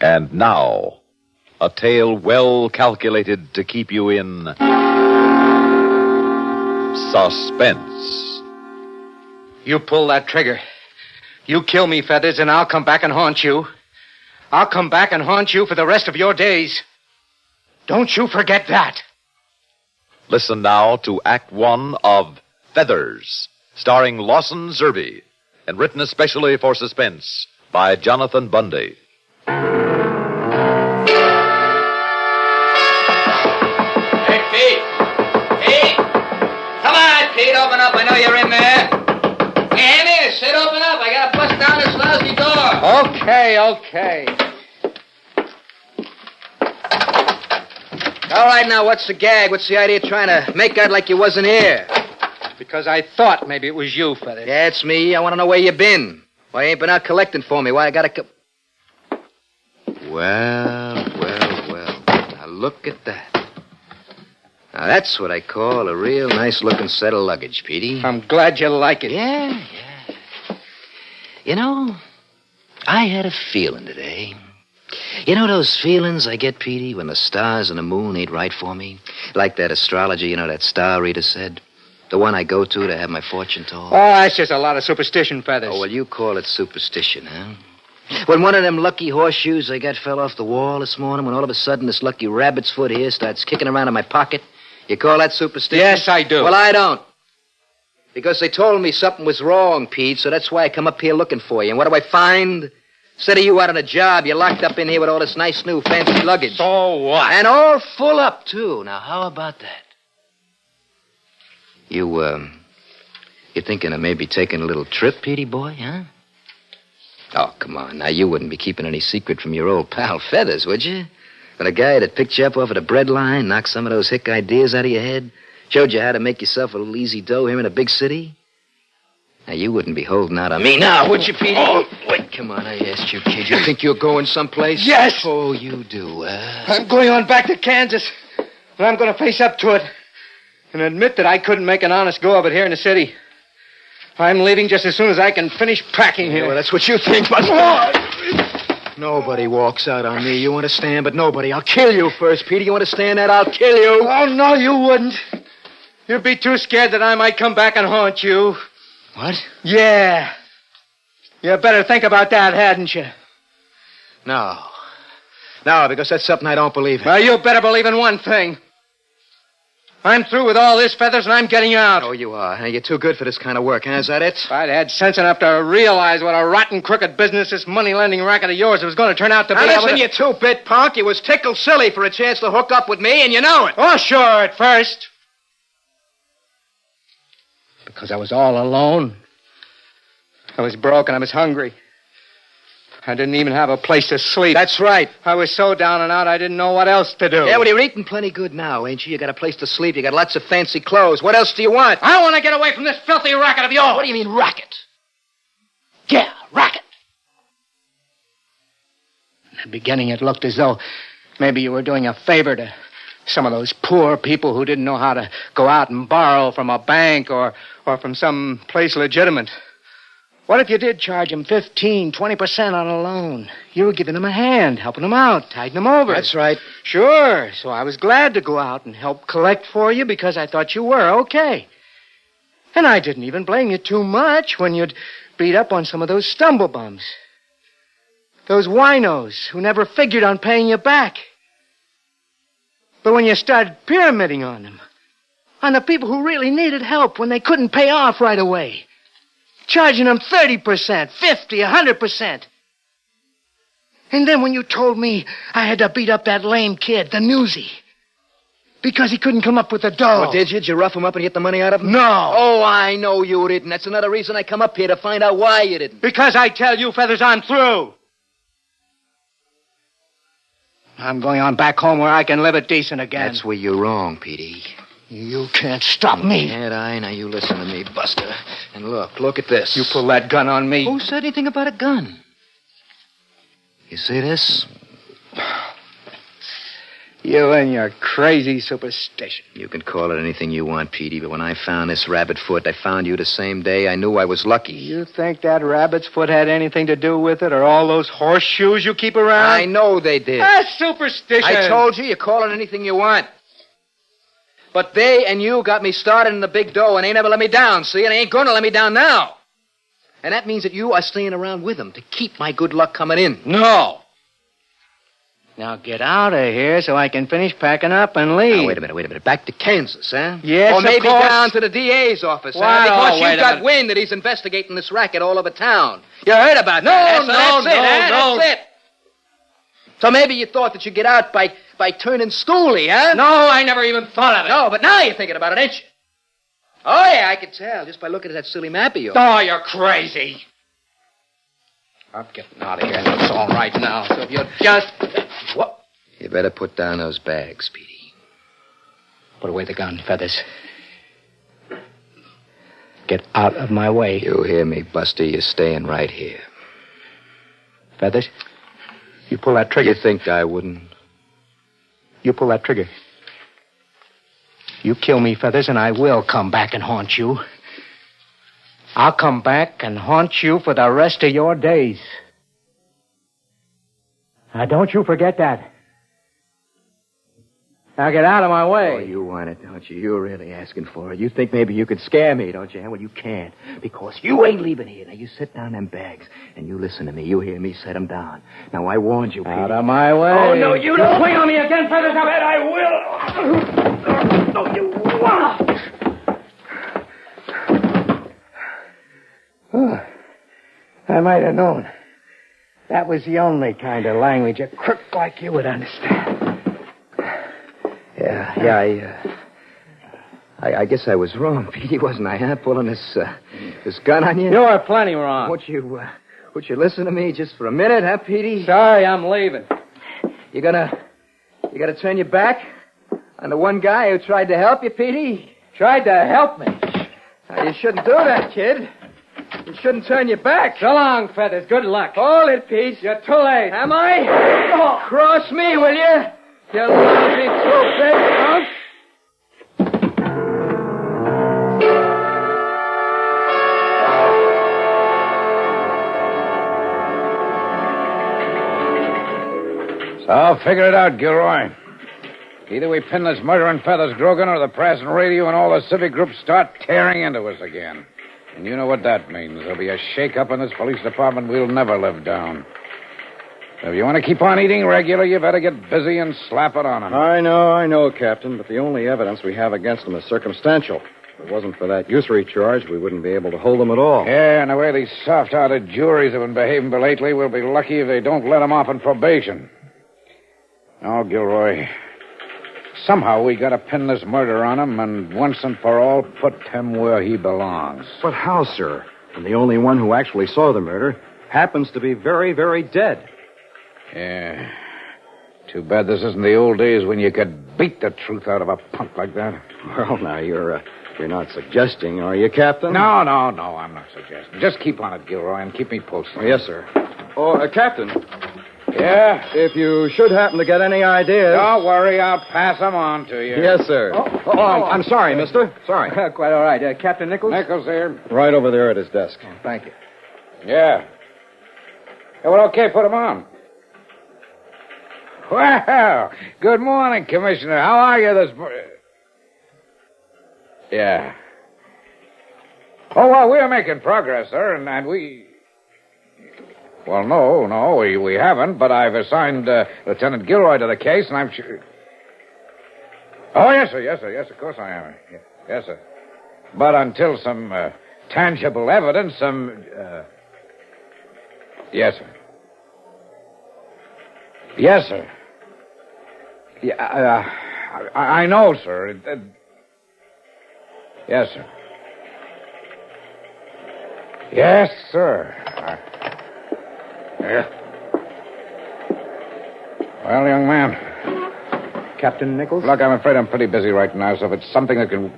And now, a tale well calculated to keep you in suspense. You pull that trigger. You kill me, Feathers, and I'll come back and haunt you. I'll come back and haunt you for the rest of your days. Don't you forget that. Listen now to Act One of Feathers, starring Lawson Zerbe, and written especially for Suspense by Jonathan Bundy. Hey, Pete! Pete! Come on, Pete, open up. I know you're in there. Hey, Annie, sit, open up. I gotta bust down this lousy door. Okay. All right, now, what's the gag? What's the idea of trying to make out like you wasn't here? Because I thought maybe it was you, Feathers. Yeah, it's me. I want to know where you been. Why you ain't been out collecting for me? Why I gotta Well. Now, look at that. Now, that's what I call a real nice-looking set of luggage, Petey. I'm glad you like it. Yeah. You know, I had a feeling today. You know those feelings I get, Petey, when the stars and the moon ain't right for me? Like that astrology, that star reader said? The one I go to have my fortune told? Oh, that's just a lot of superstition, Feathers. Oh, well, you call it superstition, huh? When one of them lucky horseshoes I got fell off the wall this morning, when all of a sudden this lucky rabbit's foot here starts kicking around in my pocket, you call that superstition? Yes, I do. Well, I don't. Because they told me something was wrong, Pete, so that's why I come up here looking for you. And what do I find? Instead of you out on a job, you're locked up in here with all this nice new fancy luggage. So what? And all full up, too. Now, how about that? You thinking of maybe taking a little trip, Petey boy, huh? Oh, come on. Now, you wouldn't be keeping any secret from your old pal Feathers, would you? When a guy that picked you up off of the bread line, knocked some of those hick ideas out of your head, showed you how to make yourself a little easy dough here in a big city? Now, you wouldn't be holding out on me now, would you, Petey? Oh, wait, come on, I asked you, kid. You think you're going someplace? Yes! Oh, you do, I'm going on back to Kansas, and I'm going to face up to it and admit that I couldn't make an honest go of it here in the city. I'm leaving just as soon as I can finish packing here. Well, that's what you think, but... Nobody walks out on me, you understand? But nobody. I'll kill you first, Petey. You understand that? I'll kill you. Oh, no, you wouldn't. You'd be too scared that I might come back and haunt you. What? Yeah. You better think about that, hadn't you? No, because that's something I don't believe in. Well, you better believe in one thing. I'm through with all this, Feathers, and I'm getting out. Oh, you are. You're too good for this kind of work, huh? Is that it? If I'd had sense enough to realize what a rotten, crooked business this money-lending racket of yours was going to turn out to be... Now, listen, you two-bit punk. You was tickled silly for a chance to hook up with me, and you know it. Oh, sure, at first. Because I was all alone. I was broke and I was hungry. I didn't even have a place to sleep. That's right. I was so down and out I didn't know what else to do. Yeah, well, you're eating plenty good now, ain't you? You got a place to sleep. You got lots of fancy clothes. What else do you want? I want to get away from this filthy racket of yours. What do you mean, racket? Yeah, racket. In the beginning, it looked as though maybe you were doing a favor to some of those poor people who didn't know how to go out and borrow from a bank or from some place legitimate. What if you did charge them 15, 20% on a loan? You were giving them a hand, helping them out, tiding them over. That's right. Sure. So I was glad to go out and help collect for you because I thought you were okay. And I didn't even blame you too much when you'd beat up on some of those stumblebums. Those winos who never figured on paying you back. But when you started pyramiding on them, on the people who really needed help when they couldn't pay off right away, charging them 30%, 50, 100%. And then when you told me I had to beat up that lame kid, the newsie, because he couldn't come up with the dough. Oh, did you? Did you rough him up and get the money out of him? No. Oh, I know you didn't. That's another reason I come up here, to find out why you didn't. Because I tell you, Feathers, I'm through. I'm going on back home where I can live it decent again. That's where you're wrong, Petey. You can't stop me. Can't I? Now, you listen to me, Buster. And look at this. You pull that gun on me. Who said anything about a gun? You see this? You and your crazy superstition. You can call it anything you want, Petey, but when I found this rabbit foot, I found you the same day. I knew I was lucky. You think that rabbit's foot had anything to do with it, or all those horseshoes you keep around? I know they did. That's superstition. I told you call it anything you want. But they and you got me started in the big dough and ain't ever let me down, see? And they ain't gonna let me down now. And that means that you are staying around with them to keep my good luck coming in. No. Now get out of here so I can finish packing up and leave. Now, wait a minute. Back to Kansas, huh? Yes, or maybe of course. down to the DA's office, Wow, huh? Because wait you've a got minute. wind that he's investigating this racket all over town. You heard about that? That's it. So maybe you thought that you'd get out by turning schooly, huh? No, I never even thought of it. No, but now you're thinking about it, ain't you? Oh, yeah, I can tell just by looking at that silly map of yours. Oh, you're crazy. I'm getting out of here. It's all right now. So if you'll just... What? You better put down those bags, Petey. Put away the gun, Feathers. Get out of my way. You hear me, Buster? You're staying right here. Feathers, you pull that trigger. You think I wouldn't? You pull that trigger. You kill me, Feathers, and I will come back and haunt you. I'll come back and haunt you for the rest of your days. Now, don't you forget that. Now, get out of my way. Oh, you want it, don't you? You're really asking for it. You think maybe you could scare me, don't you? Well, you can't, because you ain't leaving here. Now, you sit down them bags, and you listen to me. You hear me, set them down. Now, I warned you, Petey. Out of my way. Oh, no, you don't swing on me again, Feathers. I bet I will. No, you won't. Oh, I might have known. That was the only kind of language a crook like you would understand. Yeah, I guess I was wrong, Petey, wasn't I, huh? Pulling this gun on you? You are plenty wrong. Would you listen to me just for a minute, huh, Petey? Sorry, I'm leaving. You gonna turn your back on the one guy who tried to help you, Petey? Tried to help me. Now, you shouldn't do that, kid. You shouldn't turn your back. So long, Feathers. Good luck. Hold it, Pete. You're too late. Am I? Oh, cross me, will you? You lousy two-bit punk. So, figure it out, Gilroy. Either we pin this murder in Feathers Grogan, or the press and radio and all the civic groups start tearing into us again. And you know what that means. There'll be a shake-up in this police department we'll never live down. So if you want to keep on eating regular, you better get busy and slap it on them. I know, Captain, but the only evidence we have against them is circumstantial. If it wasn't for that usury charge, we wouldn't be able to hold them at all. Yeah, and the way these soft-hearted juries have been behaving lately, we'll be lucky if they don't let them off on probation. No, Gilroy. Somehow we gotta pin this murder on him and once and for all put him where he belongs. But how, sir? And the only one who actually saw the murder happens to be very, very dead. Yeah. Too bad this isn't the old days when you could beat the truth out of a punk like that. Well, now, you're not suggesting, are you, Captain? No, I'm not suggesting. Just keep on it, Gilroy, and keep me posted. Oh, yes, sir. Oh, Captain, Yeah? if you should happen to get any ideas... Don't worry, I'll pass them on to you. Yes, sir. I'm sorry, mister. Sorry. Quite all right. Captain Nichols? Nichols here. Right over there at his desk. Thank you. Yeah. Well, okay, put him on. Well, good morning, Commissioner. How are you this morning? Yeah. Oh, well, we're making progress, sir, and we... Well, no, we haven't, but I've assigned Lieutenant Gilroy to the case, and I'm sure... Oh, yes, sir, of course I am. Yes, sir. But until some tangible evidence, Yes, sir. Yes, sir. Yeah, I know, sir. Yes, sir. Yes, sir. Yeah. Well, young man. Captain Nichols? Look, I'm afraid I'm pretty busy right now, so if it's something that can...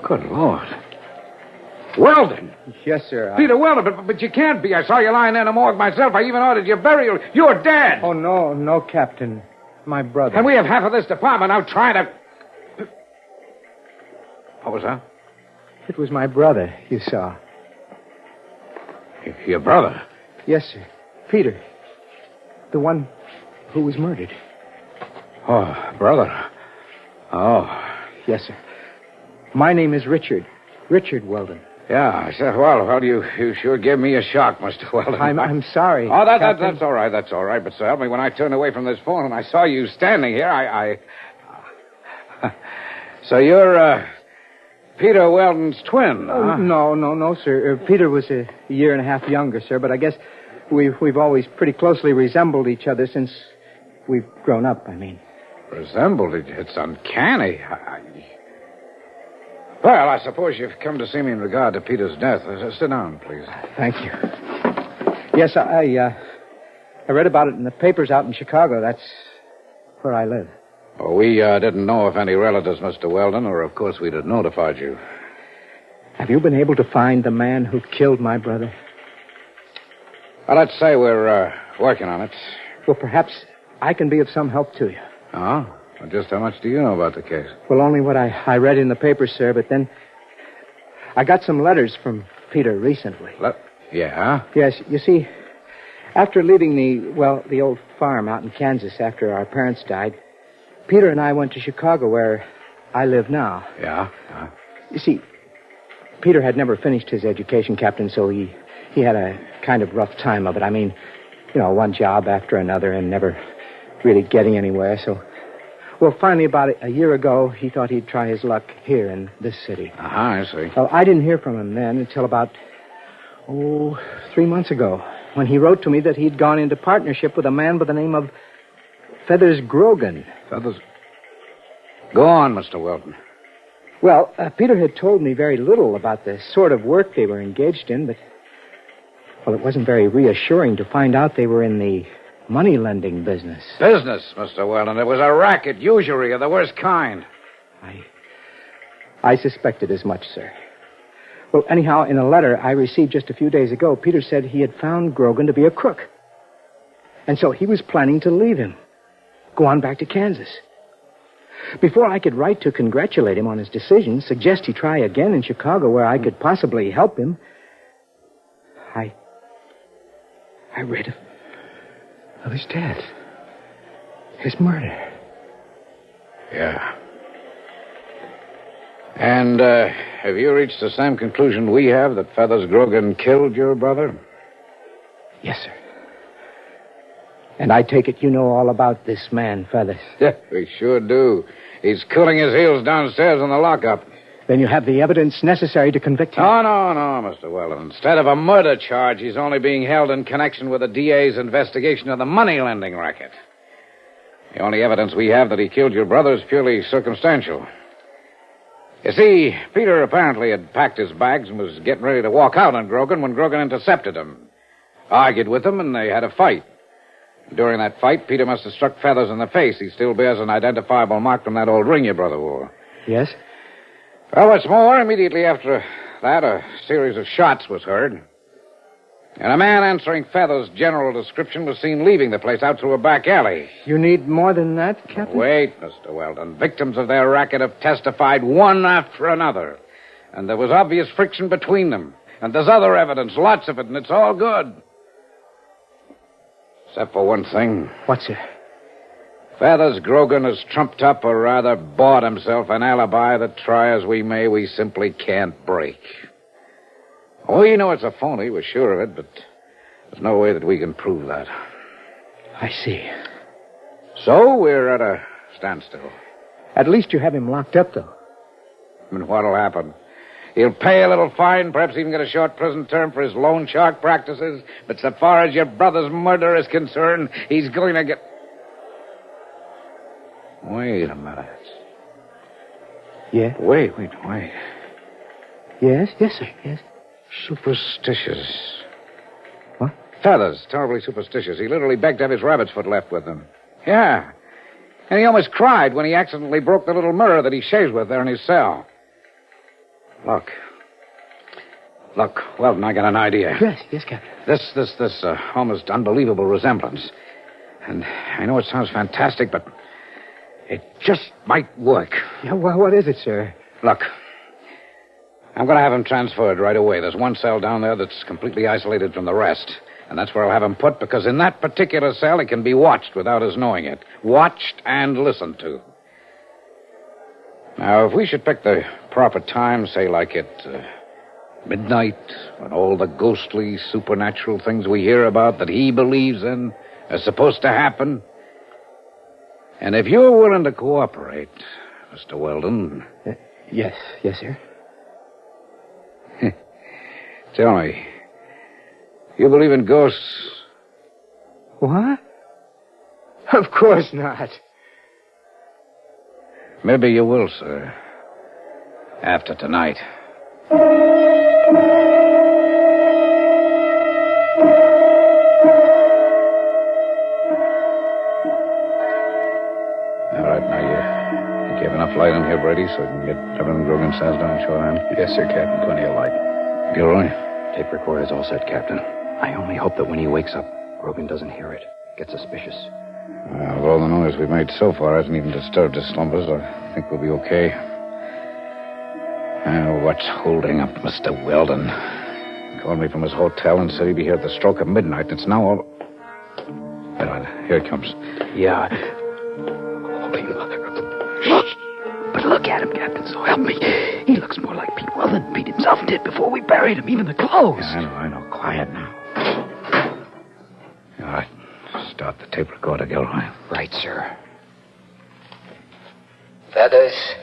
Good Lord. Weldon. Yes, sir. Peter Weldon, but you can't be. I saw you lying there in the morgue myself. I even ordered your burial. You're dead. Oh, no, Captain. my brother. And we have half of this department out trying to... What was that? It was my brother you saw. Your brother? Yes, sir. Peter. The one who was murdered. Oh, brother. Oh. Yes, sir. My name is Richard. Richard Weldon. Yeah, I said, well, you sure gave me a shock, Mr. Weldon. I'm sorry. Oh, that's Captain. all right, that's all right. But, sir, help me, when I turned away from this phone and I saw you standing here, I... So you're, Peter Weldon's twin, huh? No, sir. Peter was a year and a half younger, sir, but I guess we've always pretty closely resembled each other since we've grown up, I mean. Resembled? It's uncanny. Well, I suppose you've come to see me in regard to Peter's death. Sit down, please. Thank you. Yes, I read about it in the papers out in Chicago. That's where I live. Well, we didn't know of any relatives, Mr. Weldon, or of course we'd have notified you. Have you been able to find the man who killed my brother? Well, let's say we're working on it. Well, perhaps I can be of some help to you. Oh? Well, just how much do you know about the case? Well, only what I read in the papers, sir, but then I got some letters from Peter recently. Yeah? Yes, you see, after leaving the old farm out in Kansas after our parents died, Peter and I went to Chicago, where I live now. Yeah? You see, Peter had never finished his education, Captain, so he had a kind of rough time of it. I mean, one job after another and never really getting anywhere, so... Well, finally, about a year ago, he thought he'd try his luck here in this city. I see. Well, I didn't hear from him then until about, 3 months ago, when he wrote to me that he'd gone into partnership with a man by the name of Feathers Grogan. Feathers? Go on, Mr. Weldon. Well, Peter had told me very little about the sort of work they were engaged in, but, it wasn't very reassuring to find out they were in the money-lending business. Business, Mr. Weldon. It was a racket, usury of the worst kind. I suspected as much, sir. Well, anyhow, in a letter I received just a few days ago, Peter said he had found Grogan to be a crook. And so he was planning to leave him. Go on back to Kansas. Before I could write to congratulate him on his decision, suggest he try again in Chicago where I could possibly help him, I read of his death. His murder. Yeah. And, have you reached the same conclusion we have, that Feathers Grogan killed your brother? Yes, sir. And I take it you know all about this man, Feathers. Yeah, we sure do. He's cooling his heels downstairs in the lockup. Then you have the evidence necessary to convict him? No, Mr. Weldon. Instead of a murder charge, he's only being held in connection with the DA's investigation of the money-lending racket. The only evidence we have that he killed your brother is purely circumstantial. You see, Peter apparently had packed his bags and was getting ready to walk out on Grogan when Grogan intercepted him. Argued with him, and they had a fight. During that fight, Peter must have struck Feathers in the face. He still bears an identifiable mark from that old ring your brother wore. Yes? Well, what's more, immediately after that, a series of shots was heard. And a man answering Feathers' general description was seen leaving the place out through a back alley. You need more than that, Captain? Wait, Mr. Weldon. Victims of their racket have testified one after another. And there was obvious friction between them. And there's other evidence, lots of it, and it's all good. Except for one thing. What's it? Feathers Grogan has trumped up, or rather bought himself, an alibi that, try as we may, we simply can't break. We know it's a phony, we're sure of it, but there's no way that we can prove that. I see. So we're at a standstill. At least you have him locked up, though. And what'll happen? He'll pay a little fine, perhaps even get a short prison term for his loan shark practices, but so far as your brother's murder is concerned, he's going to get... Wait a minute. Yeah? Wait. Yes, sir, yes. Superstitious. What? Feathers, terribly superstitious. He literally begged to have his rabbit's foot left with him. Yeah. And he almost cried when he accidentally broke the little mirror that he shaves with there in his cell. Look, Weldon, I got an idea. Yes, Captain. This almost unbelievable resemblance. And I know it sounds fantastic, but It just might work. Yeah, well, what is it, sir? Look, I'm going to have him transferred right away. There's one cell down there that's completely isolated from the rest. And that's where I'll have him put, because in that particular cell, he can be watched without us knowing it. Watched and listened to. Now, if we should pick the proper time, say like at midnight, when all the ghostly, supernatural things we hear about that he believes in are supposed to happen. And if you're willing to cooperate, Mr. Weldon... Yes, sir. Tell me, you believe in ghosts? What? Of course not. Maybe you will, sir. After tonight. All right, now you have enough light in here, Brady, so we can get everything Grogan says down shorehand? Yes, sir, Captain. Plenty of light. Gilroy? Tape recorder's all set, Captain. I only hope that when he wakes up, Grogan doesn't hear it. Get suspicious. Well, all the noise we've made so far hasn't even disturbed his slumbers. I think we'll be okay. What's holding up Mr. Weldon? He called me from his hotel and said he'd be here at the stroke of midnight. It's now all... Wait a minute. Here it comes. Yeah. Holy mother. Look! But look at him, Captain, so help me. He looks more like Pete Weldon than Pete himself did before we buried him, even the clothes. Yeah, I know. Quiet now. All right. Start the tape recorder, Gilroy. Right, sir. Feathers.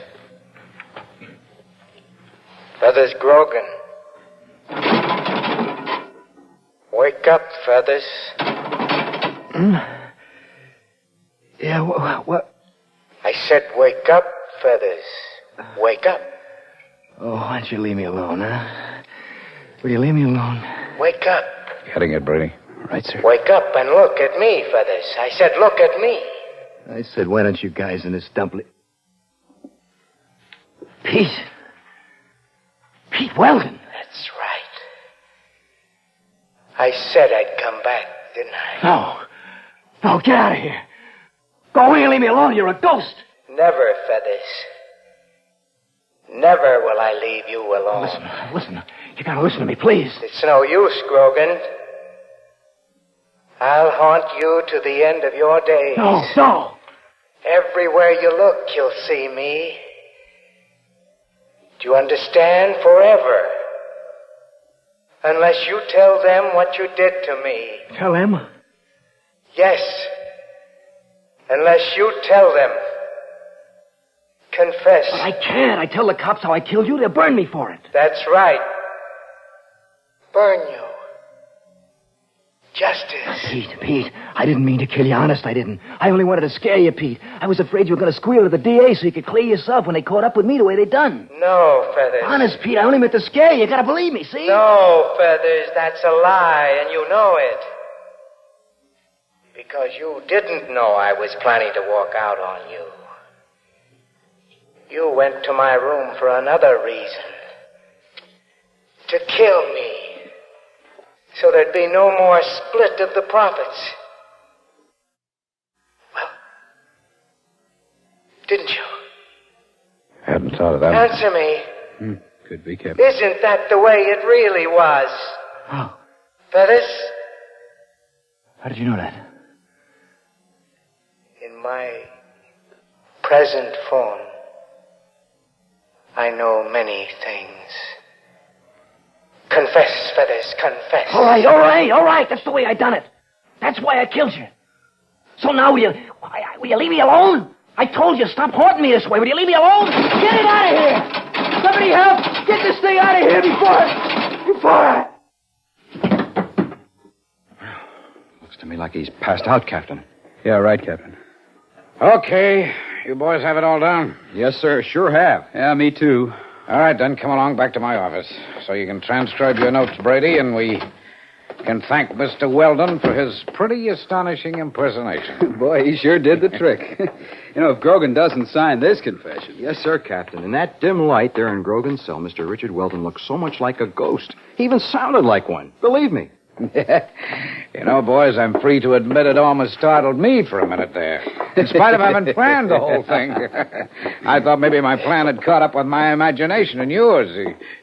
Feathers Grogan. Wake up, Feathers. Yeah, what? I said wake up, Feathers. Wake up. Oh, why don't you leave me alone, huh? Will you leave me alone? Wake up. Getting it, Brady? Right, sir. Wake up and look at me, Feathers. I said look at me. I said, why don't you guys in this dumpling... Pete. Pete Weldon. That's right. I said I'd come back, didn't I? No, get out of here. Go away and leave me alone. You're a ghost. Never, Feathers. Never will I leave you alone. Listen. You gotta listen to me, please. It's no use, Grogan. I'll haunt you to the end of your days. No. Everywhere you look, you'll see me. Do you understand? Forever. Unless you tell them what you did to me. Tell them? Yes. Unless you tell them. Confess. But I can't. I tell the cops how I killed you, they'll burn me for it. That's right. Burn you. Justice. Pete, I didn't mean to kill you. Honest, I didn't. I only wanted to scare you, Pete. I was afraid you were going to squeal to the DA so you could clear yourself when they caught up with me the way they done. No, Feathers. Honest, Pete, I only meant to scare you. You gotta believe me, see? No, Feathers, that's a lie, and you know it. Because you didn't know I was planning to walk out on you. You went to my room for another reason. To kill me. So there'd be no more split of the profits. Well, didn't you? I hadn't thought of that. Answer me. Could be, Captain. Isn't that the way it really was? Oh. Feathers? How did you know that? In my present form, I know many things. Confess, Feathers, confess. All right. That's the way I done it. That's why I killed you. So now will you leave me alone? I told you, stop haunting me this way. Will you leave me alone? Get it out of here! Somebody help! Get this thing out of here before... Looks to me like he's passed out, Captain. Yeah, right, Captain. Okay. You boys have it all down? Yes, sir. Sure have. Yeah, me too. All right, then come along back to my office so you can transcribe your notes, Brady, and we can thank Mr. Weldon for his pretty astonishing impersonation. Boy, he sure did the trick. If Grogan doesn't sign this confession. Yes, sir, Captain. In that dim light there in Grogan's cell, Mr. Richard Weldon looked so much like a ghost. He even sounded like one. Believe me. You know, boys, I'm free to admit it almost startled me for a minute there. In spite of having planned the whole thing. I thought maybe my plan had caught up with my imagination and yours.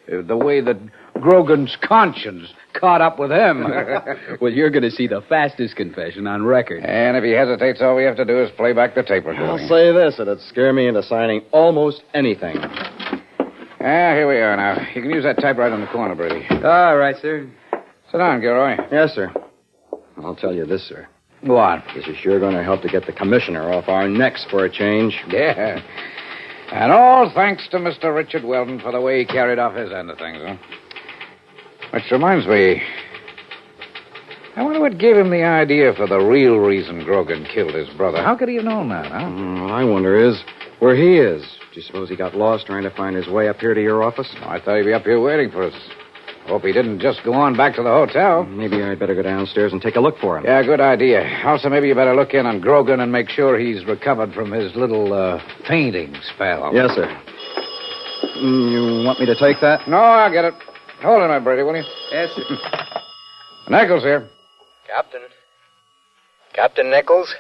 The way that Grogan's conscience caught up with him. Well, you're going to see the fastest confession on record. And if he hesitates, all we have to do is play back the tape recording. I'll say this, it'd scare me into signing almost anything. Here we are now. You can use that typewriter in the corner, Brady. All right, sir. Sit down, Gilroy. Yes, sir. I'll tell you this, sir. What? This is sure going to help to get the commissioner off our necks for a change. Yeah. And all thanks to Mr. Richard Weldon for the way he carried off his end of things, huh? Which reminds me, I wonder what gave him the idea for the real reason Grogan killed his brother. How could he have known that, huh? What I wonder is where he is. Do you suppose he got lost trying to find his way up here to your office? I thought he'd be up here waiting for us. Hope he didn't just go on back to the hotel. Maybe I'd better go downstairs and take a look for him. Yeah, good idea. Also, maybe you better look in on Grogan and make sure he's recovered from his little fainting spell. Yes, sir. You want me to take that? No, I'll get it. Hold on a minute, Brady, will you? Yes, sir. Nichols here. Captain Nichols?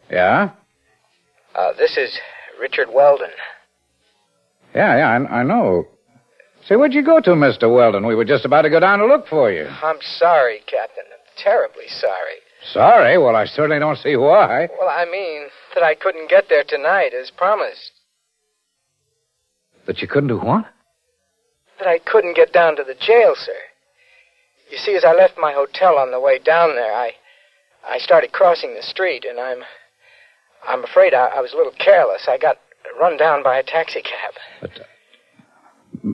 Yeah? This is Richard Weldon. Yeah, I know. Say, where'd you go to, Mr. Weldon? We were just about to go down to look for you. I'm sorry, Captain. I'm terribly sorry. Sorry? Well, I certainly don't see why. Well, I mean that I couldn't get there tonight as promised. That you couldn't do what? That I couldn't get down to the jail, sir. You see, as I left my hotel on the way down there, I started crossing the street, and I'm afraid I was a little careless. I got run down by a taxicab. But,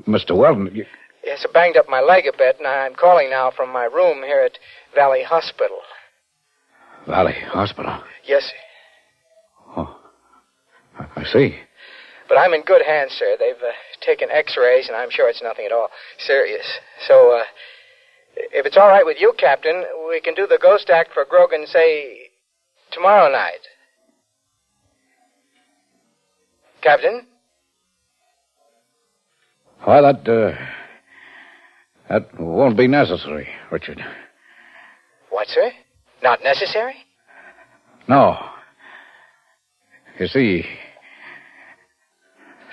Mr. Weldon, you... Yes, I banged up my leg a bit, and I'm calling now from my room here at Valley Hospital. Valley Hospital? Yes, sir. Oh, I see. But I'm in good hands, sir. They've taken x-rays, and I'm sure it's nothing at all serious. So, if it's all right with you, Captain, we can do the ghost act for Grogan, say, tomorrow night. Captain? Why, that won't be necessary, Richard. What, sir? Not necessary? No. You see,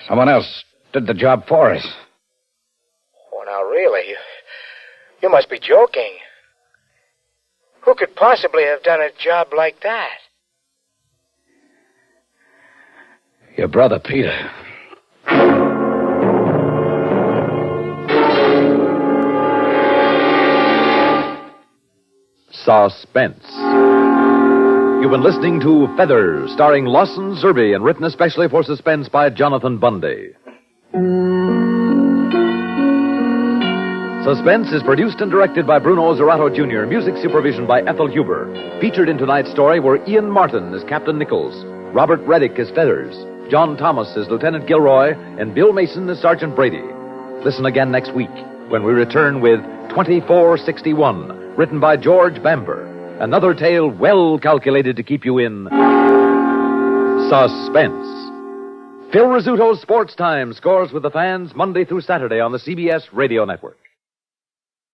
someone else did the job for us. Oh, now, really? You must be joking. Who could possibly have done a job like that? Your brother, Peter. Suspense. You've been listening to Feathers, starring Lawson Zerbe and written especially for Suspense by Jonathan Bundy. Suspense is produced and directed by Bruno Zerato Jr., music supervision by Ethel Huber. Featured in tonight's story were Ian Martin as Captain Nichols, Robert Reddick as Feathers, John Thomas as Lieutenant Gilroy, and Bill Mason as Sergeant Brady. Listen again next week when we return with 2461, written by George Bamber. Another tale well calculated to keep you in suspense. Phil Rizzuto's Sports Time scores with the fans Monday through Saturday on the CBS Radio Network.